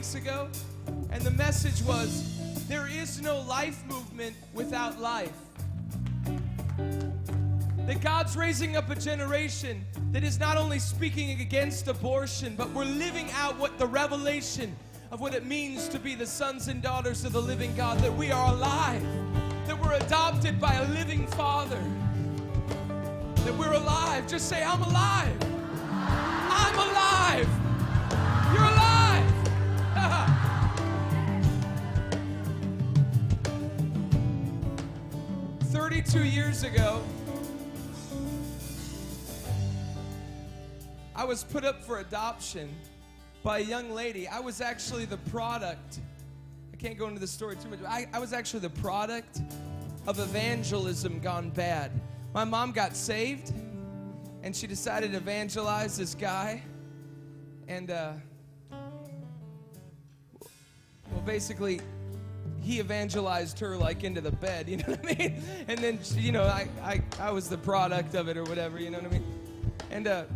weeks ago, and the message was, there is no life movement without life. That God's raising up a generation that is not only speaking against abortion, but we're living out what the revelation of what it means to be the sons and daughters of the living God, that we are alive, that we're adopted by a living Father, that we're alive. Just say, I'm alive. I'm alive. You're alive. 32 years ago, I was put up for adoption by a young lady. I was actually the product. I can't go into the story too much. I was actually the product of evangelism gone bad. My mom got saved, and she decided to evangelize this guy. And, well, basically, he evangelized her, like, into the bed, you know what I mean? And then, you know, I was the product of it or whatever, you know what I mean? And,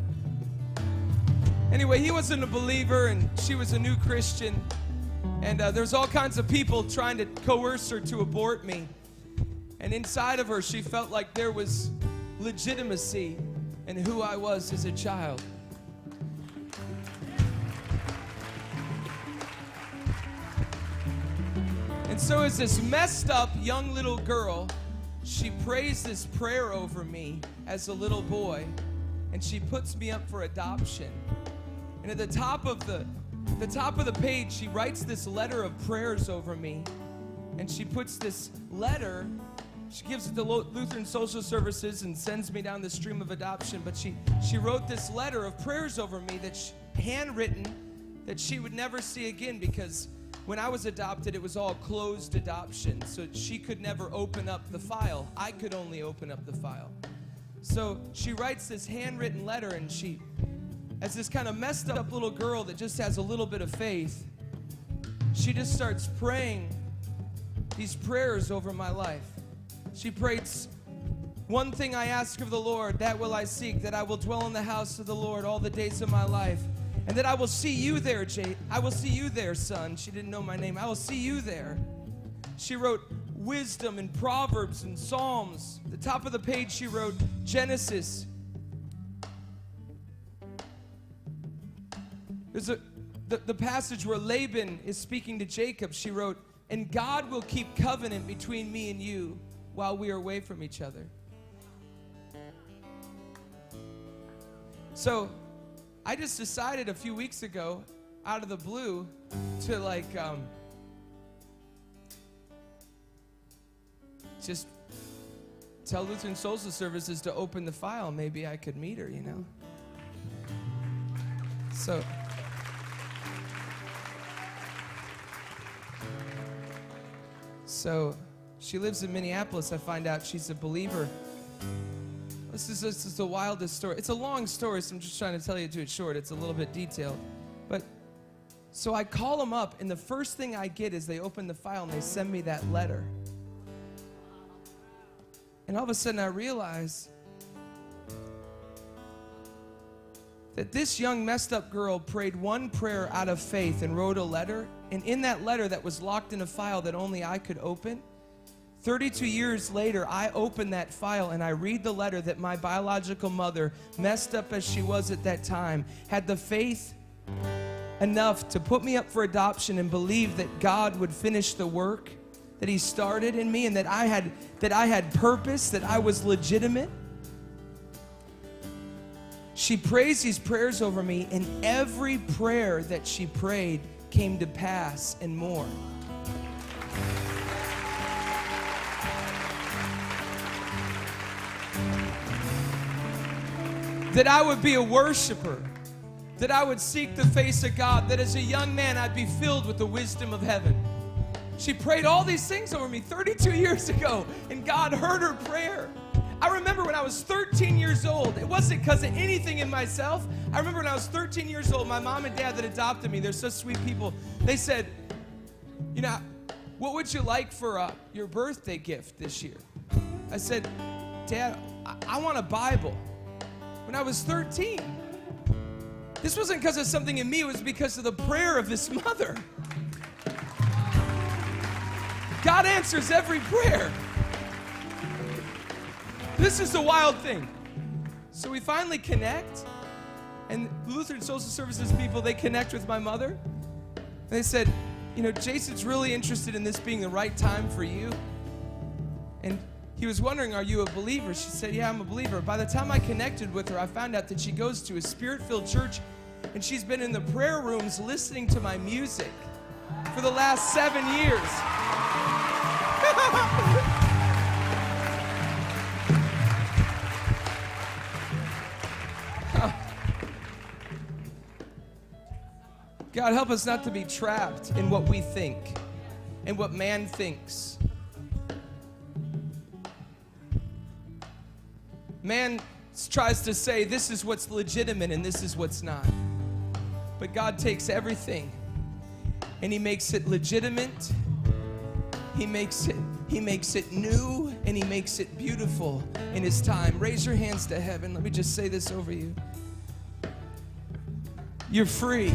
anyway, he wasn't a believer, and she was a new Christian. And there's all kinds of people trying to coerce her to abort me. And inside of her, she felt like there was legitimacy in who I was as a child. And so as this messed up young little girl, she prays this prayer over me as a little boy, and she puts me up for adoption. And at the top of the page, she writes this letter of prayers over me. And she puts this letter, she gives it to Lutheran Social Services and sends me down the stream of adoption. But she wrote this letter of prayers over me that's handwritten, that she would never see again, because when I was adopted, it was all closed adoption. So she could never open up the file. I could only open up the file. So she writes this handwritten letter, and she, as this kind of messed up little girl that just has a little bit of faith, she just starts praying these prayers over my life. She prays, one thing I ask of the Lord, that will I seek, that I will dwell in the house of the Lord all the days of my life, and that I will see you there, I will see you there, son. She didn't know my name. I will see you there. She wrote wisdom and Proverbs and Psalms. At the top of the page, she wrote Genesis. There's the passage where Laban is speaking to Jacob. She wrote, and God will keep covenant between me and you while we are away from each other. So I just decided a few weeks ago, out of the blue, to just tell Lutheran Social Services to open the file. Maybe I could meet her, you know. So she lives in Minneapolis. I find out she's a believer. This is the wildest story. It's a long story, so I'm just trying to tell you to it short. It's a little bit detailed. But so I call them up, and the first thing I get is they open the file and they send me that letter. And all of a sudden I realize that this young messed up girl prayed one prayer out of faith and wrote a letter. And in that letter that was locked in a file that only I could open, 32 years later, I open that file and I read the letter that my biological mother, messed up as she was at that time, had the faith enough to put me up for adoption and believe that God would finish the work that He started in me, and that I had purpose, that I was legitimate. She prays these prayers over me, and every prayer that she prayed came to pass and more. That I would be a worshiper, that I would seek the face of God, that as a young man I'd be filled with the wisdom of heaven. She prayed all these things over me 32 years ago, and God heard her prayer. I remember when I was 13 years old, it wasn't because of anything in myself. I remember when I was 13 years old, my mom and dad that adopted me, they're such sweet people, they said, you know, what would you like for your birthday gift this year? I said, Dad, I want a Bible. When I was 13. This wasn't because of something in me, it was because of the prayer of this mother. God answers every prayer. This is the wild thing. So we finally connect, and Lutheran Social Services people, they connect with my mother. And they said, you know, Jason's really interested in this being the right time for you. And he was wondering, are you a believer? She said, yeah, I'm a believer. By the time I connected with her, I found out that she goes to a spirit-filled church, and she's been in the prayer rooms listening to my music for the last 7 years. God, help us not to be trapped in what we think and what man thinks. Man tries to say this is what's legitimate and this is what's not. But God takes everything and he makes it legitimate. He makes it new, and he makes it beautiful in his time. Raise your hands to heaven. Let me just say this over you. You're free.